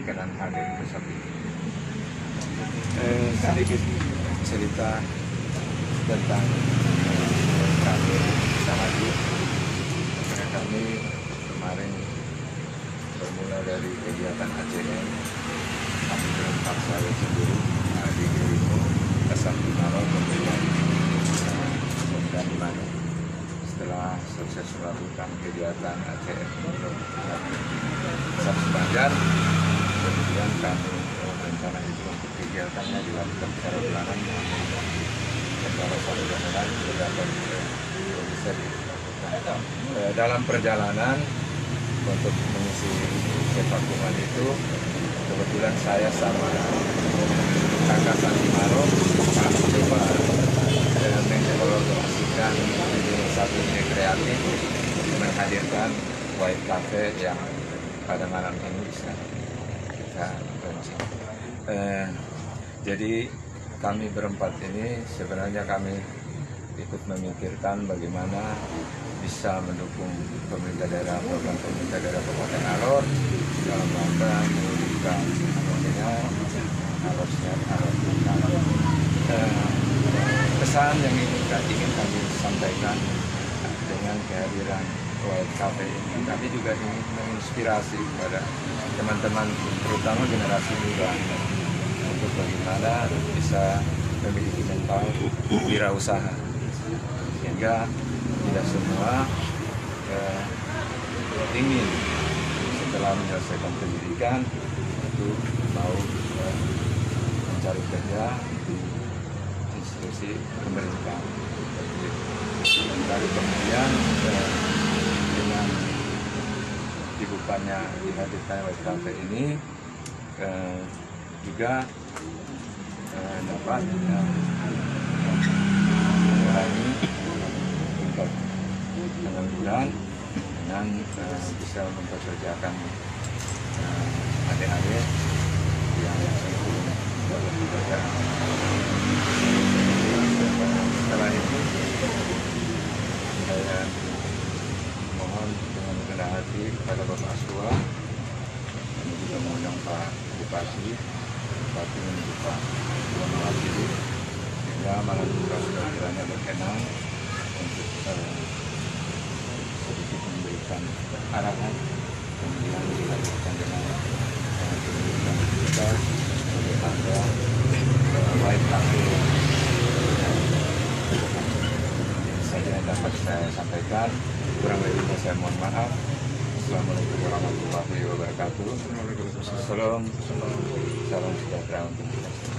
berkenan hadir ke sapi. Sedikit cerita tentang kami hadir. Kami kemarin bermula dari kegiatan ACM. Kami berempat, saya sendiri, di Gerimo, Kasam Bimaro, dan Manu. Setelah sukses melakukan kegiatan ACM untuk Sabtu Banjar, kemudian kami rencana itu untuk kegiatannya dilakukan secara bulanan. Dan kalau satu bulan sudah bisa dilakukan. Dalam perjalanan untuk mengisi kevakuman itu, kebetulan saya sama kakak Santimaro coba mengkolaborasikan satu ide kreatif menghadirkan White Cafe yang pada malam ini bisa kita launching. Jadi kami berempat ini sebenarnya kami ikut memikirkan bagaimana bisa mendukung pemerintah daerah, program pemerintah daerah Kabupaten Alor dalam rangka mewujudkan harusnya pesan yang ingin kami sampaikan dengan kehadiran White Cafe ini. Kami juga ingin menginspirasi kepada teman-teman, terutama generasi muda, untuk bagaimana bisa memiliki mental wirausaha, sehingga tidak semua ingin setelah menyelesaikan pendidikan itu mau mencari kerja di institusi pemerintah. Dari kemudian dengan dibukanya dihadirkan White Cafe ini juga dapat mengurangi tingkat pengangguran dengan bisa mempekerjakan adik-adik yang belum bekerja. Setelah itu saya mohon dengan rendah hati kepada Bapak Aswa, kami juga mengundang Pak Bupati menuju Pak Bupati, sehingga malam juga sudah kiranya berkenan untuk sedikit memberikan arahan, kemudian dilanjutkan dengan pendidikan kita sebagai tanda White Cafe. Saja yang dapat saya sampaikan, kurang lebihnya saya mohon maaf. Assalamualaikum warahmatullahi wabarakatuh. Salam sejahtera untuk kita semua.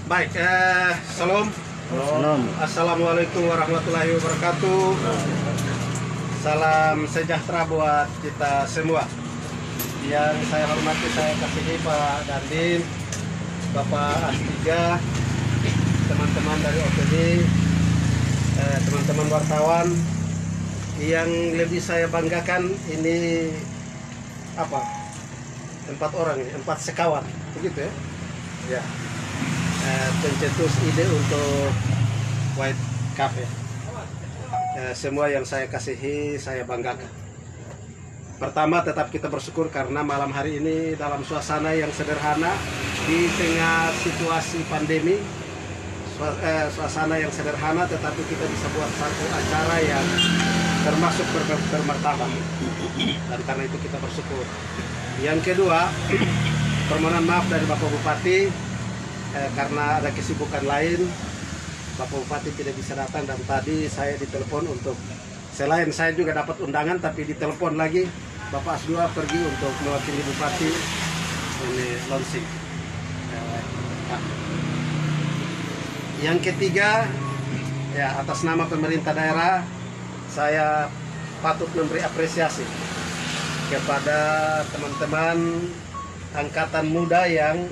Baik, salam. Assalamualaikum warahmatullahi wabarakatuh. Salam sejahtera buat kita semua. Yang saya hormati, saya kasihi Pak Dandim, Bapak Astiga, teman-teman dari OPD, teman-teman wartawan. Yang lebih saya banggakan ini apa? 4 orang, 4 sekawan, begitu ya? Ya. Pencetus ide untuk White Cafe. Semua yang saya kasihi, saya banggakan. Pertama, tetap kita bersyukur karena malam hari ini dalam suasana yang sederhana di tengah situasi pandemi, suasana yang sederhana, tetapi kita bisa buat satu acara yang termasuk bermartabat, dan karena itu kita bersyukur. Yang kedua, permohonan maaf dari Bapak Bupati karena ada kesibukan lain. Bapak Bupati tidak bisa datang, dan tadi saya ditelepon untuk, selain saya juga dapat undangan, tapi ditelepon lagi Bapak Asdua pergi untuk mewakili Bupati ini launching. Yang ketiga, ya, atas nama pemerintah daerah saya patut memberi apresiasi kepada teman-teman angkatan muda yang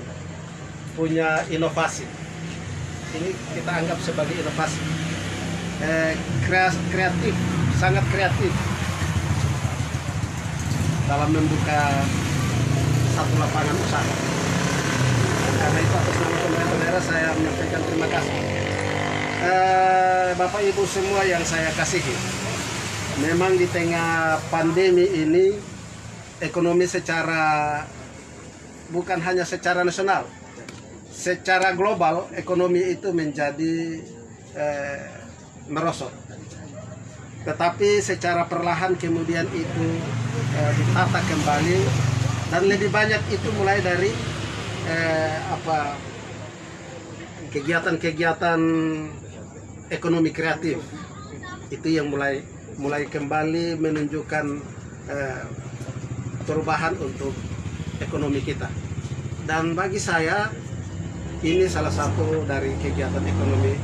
punya inovasi. Ini kita anggap sebagai inovasi, kreatif, sangat kreatif dalam membuka satu lapangan usaha. Dan karena itu atas nama pemerintah daerah saya menyampaikan terima kasih Bapak Ibu semua yang saya kasihi, memang di tengah pandemi ini ekonomi secara bukan hanya secara nasional, secara global ekonomi itu menjadi merosot. Tetapi secara perlahan kemudian itu ditata kembali, dan lebih banyak itu mulai dari kegiatan-kegiatan ekonomi kreatif itu yang mulai kembali menunjukkan perubahan untuk ekonomi kita. Dan bagi saya ini salah satu dari kegiatan ekonomi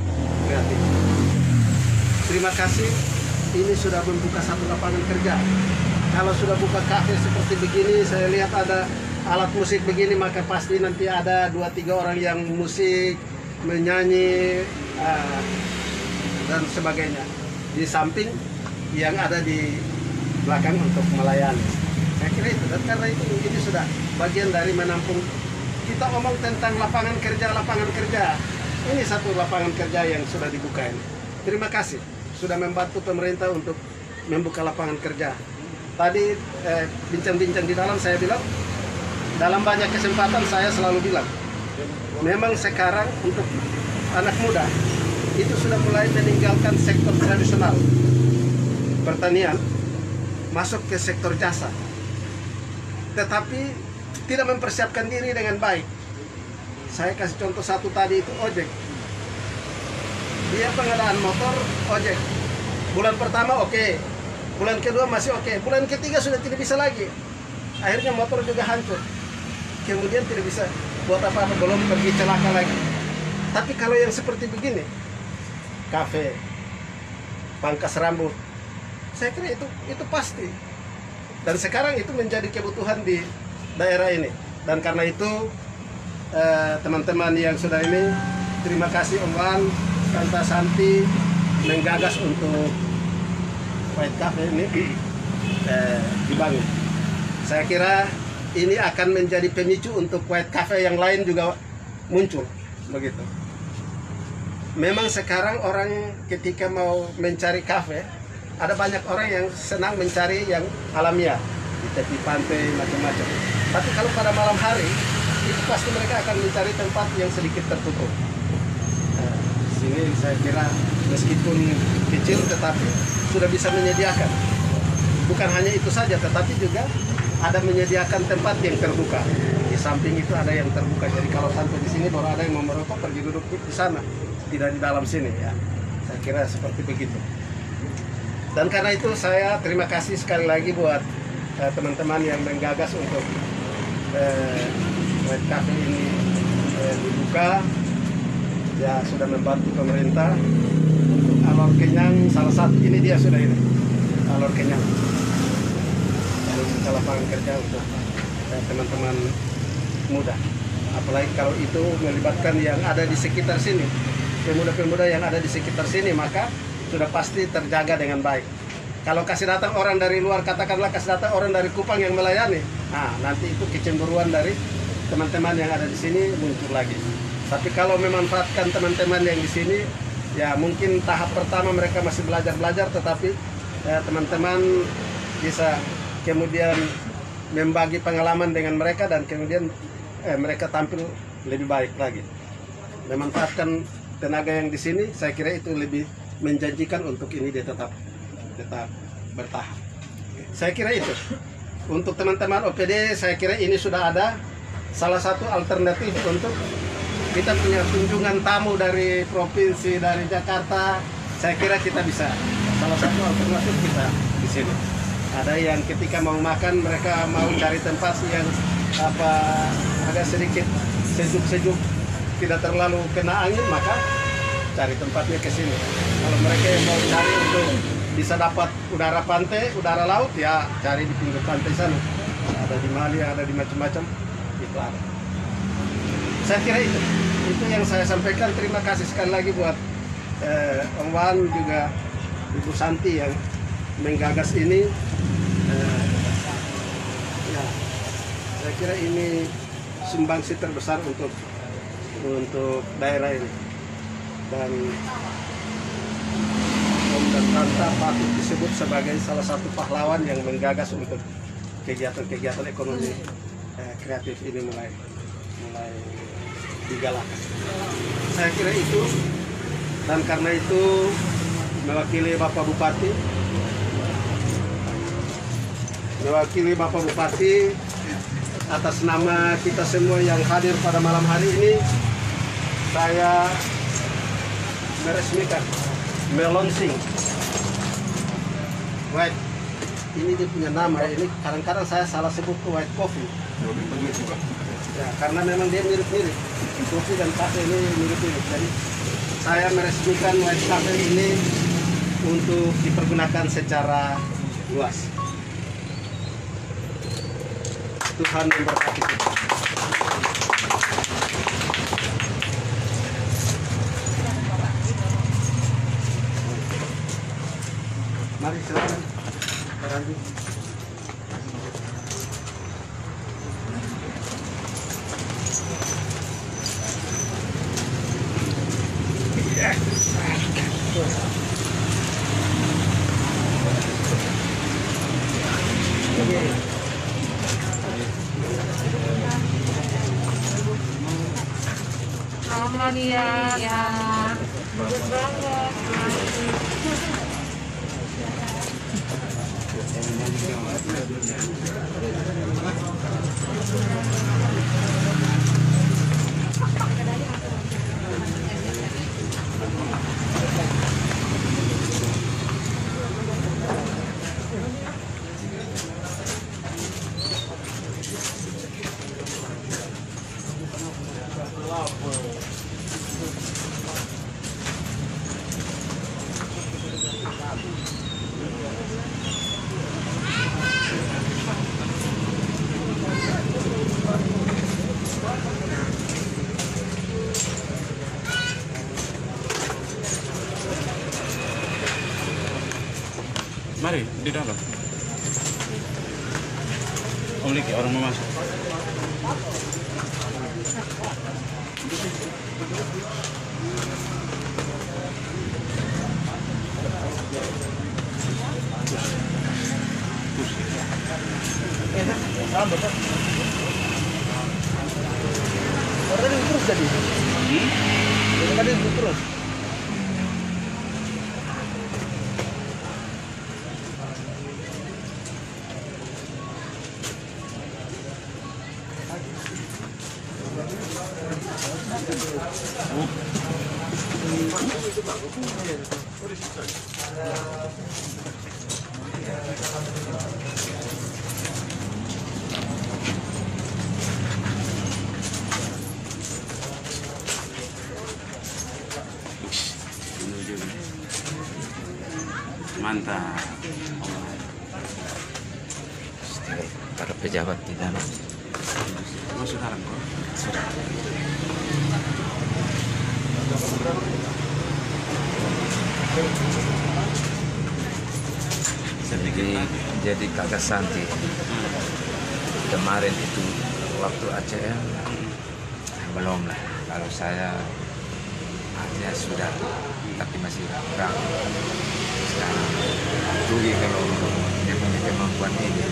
kreatif. Terima kasih, ini sudah membuka satu lapangan kerja. Kalau sudah buka kafe seperti begini, saya lihat ada alat musik begini, maka pasti nanti ada 2-3 orang yang musik, menyanyi, dan sebagainya. Di samping yang ada di belakang untuk melayani. Saya kira itu, dan karena itu ini sudah bagian dari menampung. Kita ngomong tentang lapangan kerja. Ini satu lapangan kerja yang sudah dibuka ini. Terima kasih sudah membantu pemerintah untuk membuka lapangan kerja. Tadi bincang-bincang di dalam saya bilang, dalam banyak kesempatan saya selalu bilang, memang sekarang untuk anak muda itu sudah mulai meninggalkan sektor tradisional pertanian, masuk ke sektor jasa, tetapi tidak mempersiapkan diri dengan baik. Saya kasih contoh satu tadi, itu ojek. Dia pengadaan motor, ojek. Bulan pertama oke, bulan kedua masih oke, bulan ketiga sudah tidak bisa lagi. Akhirnya motor juga hancur. Kemudian tidak bisa buat apa-apa, belum pergi celaka lagi. Tapi kalau yang seperti begini, kafe, pangkas rambut, saya kira itu pasti. Dan sekarang itu menjadi kebutuhan di daerah ini. Dan karena itu teman-teman yang sudah ini, terima kasih Om Wan, Tante Santi menggagas untuk White Cafe ini dibangun. Saya kira ini akan menjadi pemicu untuk White Cafe yang lain juga muncul, begitu. Memang sekarang orang ketika mau mencari kafe, ada banyak orang yang senang mencari yang alamiah di tepi pantai macam-macam. Tapi kalau pada malam hari, itu pasti mereka akan mencari tempat yang sedikit tertutup. Sini saya kira meskipun kecil tetapi sudah bisa menyediakan. Bukan hanya itu saja, tetapi juga ada menyediakan tempat yang terbuka. Di samping itu ada yang terbuka. Jadi kalau sampai di sini baru ada yang mau merokok, pergi duduk di sana, tidak di dalam sini ya. Saya kira seperti begitu. Dan karena itu saya terima kasih sekali lagi buat teman-teman yang menggagas untuk White Cafe ini dibuka. Ya sudah membantu pemerintah untuk alor kenyang, salah satu ini dia sudah ini alor kenyang. Buka lapangan kerja untuk teman-teman muda. Apalagi kalau itu melibatkan yang ada di sekitar sini, pemuda-pemuda yang ada di sekitar sini, maka sudah pasti terjaga dengan baik. Kalau kasih datang orang dari luar, katakanlah kasih datang orang dari Kupang yang melayani, nah nanti itu kecemburuan dari teman-teman yang ada di sini muncul lagi. Tapi kalau memanfaatkan teman-teman yang di sini, ya mungkin tahap pertama mereka masih belajar-belajar, tetapi teman-teman bisa kemudian membagi pengalaman dengan mereka dan kemudian mereka tampil lebih baik lagi. Memanfaatkan tenaga yang di sini, saya kira itu lebih menjanjikan untuk ini dia tetap bertahan. Saya kira itu. Untuk teman-teman OPD, saya kira ini sudah ada salah satu alternatif untuk kita punya kunjungan tamu dari provinsi, dari Jakarta. Saya kira kita bisa, salah satu alternatif kita di sini. Ada yang ketika mau makan, mereka mau cari tempat yang agak sedikit sejuk-sejuk, tidak terlalu kena angin, maka cari tempatnya ke sini. Kalau mereka yang mau cari untuk bisa dapat udara pantai, udara laut, ya cari di pinggir pantai sana. Ada di Mali, ada di macam-macam, itu ada. Saya kira itu yang saya sampaikan. Terima kasih sekali lagi buat Om Wan, juga Ibu Santi yang menggagas ini. Ya, saya kira ini sumbangsi terbesar untuk daerah ini. Dan dan Ranta patut disebut sebagai salah satu pahlawan yang menggagas untuk kegiatan-kegiatan ekonomi kreatif ini mulai digalakan. Saya kira itu, dan karena itu mewakili Bapak Bupati atas nama kita semua yang hadir pada malam hari ini, saya meresmikan, melonsing White. Ini dia punya nama, ini kadang-kadang saya salah sebut White Coffee. Ya, karena memang dia mirip-mirip. Kopi dan kafe ini mirip-mirip. Jadi saya meresmikan White Cafe ini untuk dipergunakan secara luas. Tuhan memberkati kita. Mari silakan, Pak Randi. Selamat ya, bagus banget. Mari di dalam. Om Liki, orang mau masuk. Tadi terus jadi. Tadi terus. Mantap. Para pejabat di dalam. Masuk dalam kok. Jadi Kakak Santi kemarin itu waktu ACM belum lah. Kalau saya hanya sudah tapi masih kurang. Sekarang rugi kalau dia punya kemampuan ini.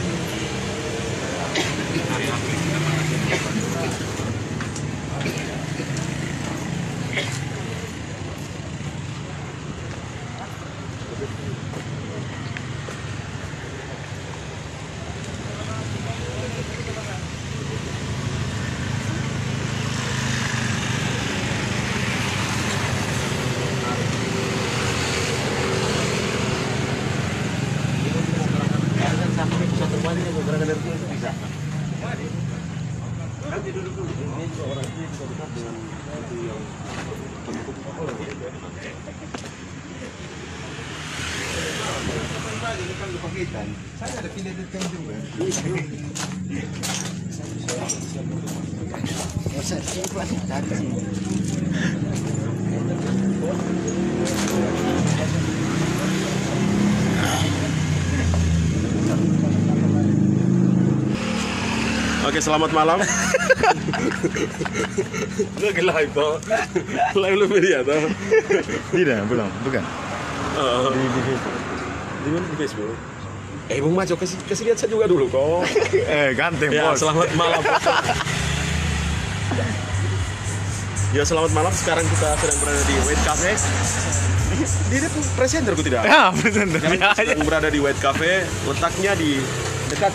Saya ada pendidikan juga. Oke, selamat malam. Lagi live toh. Live lu media toh. Tidak, belum, bukan. Di Facebook. Di mana di Facebook? Bung Majo kasih lihat saya juga dulu kok. Ganteng Ya, bos. selamat malam. Ya, selamat malam. Sekarang kita sedang berada di White Cafe. Dia tuh presenterku tidak? Ya, presenter. Sekarang kita sedang berada di White Cafe. Letaknya di dekat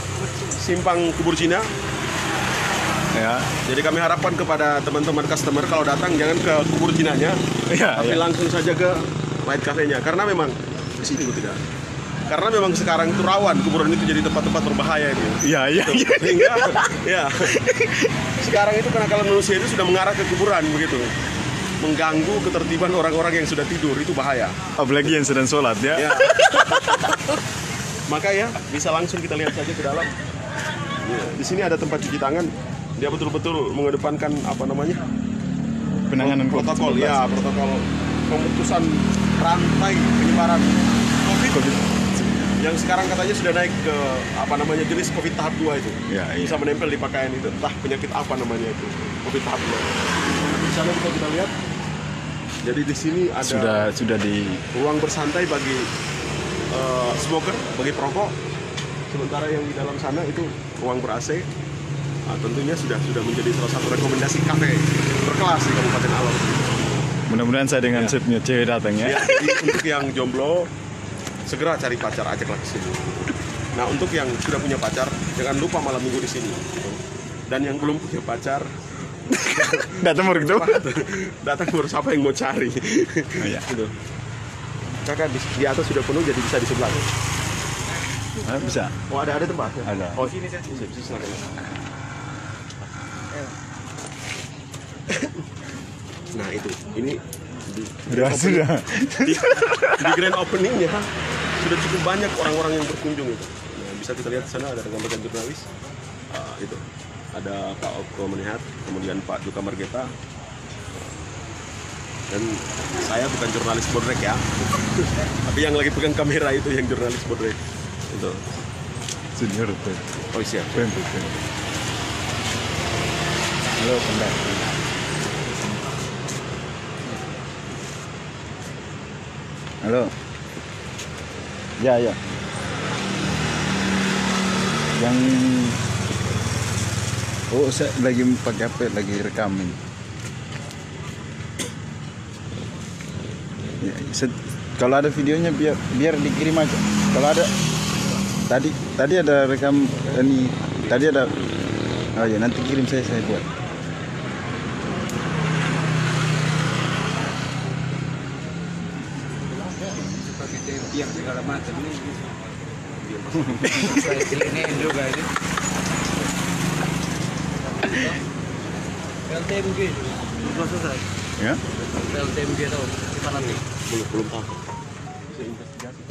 simpang Kubur Cina. Ya. Jadi kami harapkan kepada teman-teman customer kalau datang jangan ke Kubur Cinanya, Ya, tapi ya. langsung saja ke White Cafe-nya. Karena memang di sini kok tidak. Karena memang sekarang itu rawan kuburan itu jadi tempat-tempat berbahaya itu. Iya. Sehingga ya sekarang itu kenakalan manusia itu sudah mengarah ke kuburan begitu, mengganggu ketertiban orang-orang yang sudah tidur, itu bahaya Apalagi yang sedang sholat ya. ya. Maka ya bisa langsung kita lihat saja ke dalam ya, di sini ada tempat cuci tangan. Dia betul-betul mengedepankan apa namanya Penanganan protokol COVID-19. ya, protokol pemutusan rantai penyebaran COVID yang sekarang katanya sudah naik ke apa namanya jenis COVID tahap 2 itu. Ya, iya. Bisa menempel di pakaian itu. Entah penyakit apa namanya itu. COVID tahap 2. Di sana bisa kita lihat. Jadi di sini ada Sudah di ruang bersantai bagi smoker, bagi perokok. Sementara yang di dalam sana itu ruang ber-AC. Nah, tentunya sudah menjadi salah satu rekomendasi kafe berkelas di Kabupaten Alor. mudah-mudahan saya dengan setnya cewek datang ya. Ya, jadi untuk yang jomblo segera cari pacar, ajaklah ke sini. Nah, untuk yang sudah punya pacar jangan lupa malam minggu di sini. Dan yang belum punya pacar Datang baru gitu. datang baru siapa yang mau cari. Iya. Gitu. Kakak di atas sudah penuh jadi bisa di sebelah. Bisa. Oh, ada tempat ya? Ada. Oh, sini saya. Silakan. Nah, itu. Ini Sudah. di grand openingnya sudah cukup banyak orang-orang yang berkunjung itu. Nah, bisa kita lihat di sana ada rekan-rekan jurnalis. Itu ada Pak Okto Menihat, kemudian Pak Duka Margeta, dan saya bukan jurnalis bodrek ya, tapi yang lagi pegang kamera itu yang jurnalis bodrek. Itu. Senior tuh. Oh siap. Pempek. Halo, Pembek. Halo. Ya. Yang saya lagi pakai HP, lagi rekamin. Ya, kalau ada videonya biar dikirim aja. Kalau ada tadi ada rekam ini, tadi ada. Oh ya, nanti kirim saya buat. Yang segala macam ini saya pilihnya juga ini LTMG belum selesai. Ya. LTMG tahu gimana nih? Belum tahu. Bisa investigasi.